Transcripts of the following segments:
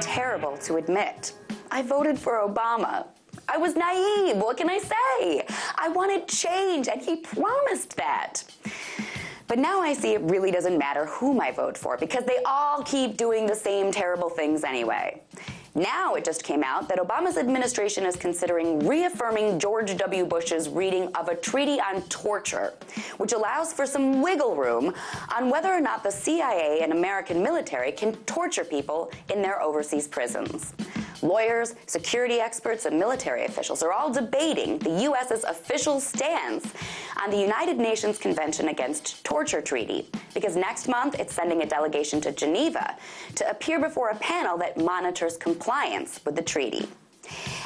terrible to admit. I voted for Obama. I was naive, what can I say? I wanted change, and he promised that. But now I see it really doesn't matter whom I vote for, because they all keep doing the same terrible things anyway. Now it just came out that Obama's administration is considering reaffirming George W. Bush's reading of a treaty on torture, which allows for some wiggle room on whether or not the CIA and American military can torture people in their overseas prisons. Lawyers, security experts, and military officials are all debating the U.S.'s official stance on the United Nations Convention Against Torture Treaty, because next month it's sending a delegation to Geneva to appear before a panel that monitors compliance with the treaty.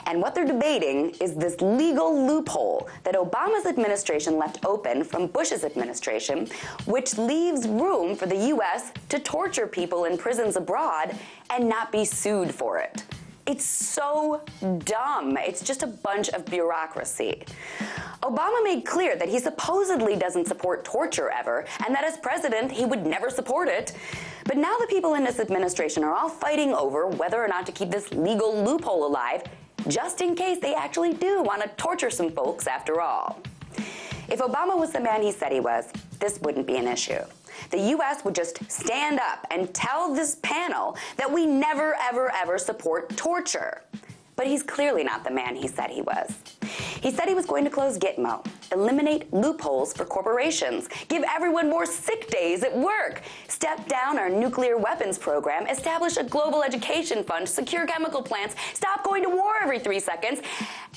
And what they're debating is this legal loophole that Obama's administration left open from Bush's administration, which leaves room for the U.S. to torture people in prisons abroad and not be sued for it. It's so dumb. It's just a bunch of bureaucracy. Obama made clear that he supposedly doesn't support torture ever, and that as president, he would never support it. But now the people in this administration are all fighting over whether or not to keep this legal loophole alive, just in case they actually do want to torture some folks after all. If Obama was the man he said he was, this wouldn't be an issue. The U.S. would just stand up and tell this panel that we never, ever, ever support torture. But he's clearly not the man he said he was. He said he was going to close Gitmo, eliminate loopholes for corporations, give everyone more sick days at work, step down our nuclear weapons program, establish a global education fund, secure chemical plants, stop going to war every 3 seconds,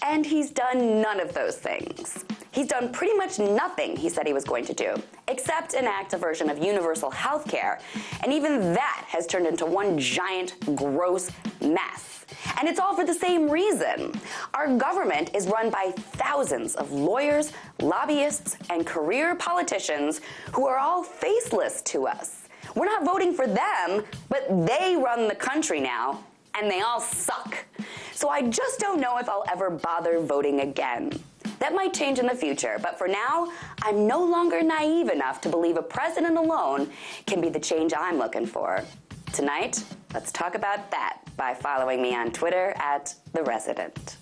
and he's done none of those things. He's done pretty much nothing he said he was going to do, except enact a version of universal health care, and even that has turned into one giant, gross mess. And it's all for the same reason. Our government is run by thousands of lawyers, lobbyists, and career politicians who are all faceless to us. We're not voting for them, but they run the country now, and they all suck. So I just don't know if I'll ever bother voting again. That might change in the future, but for now, I'm no longer naive enough to believe a president alone can be the change I'm looking for. Tonight, let's talk about that by following me on Twitter @TheResident.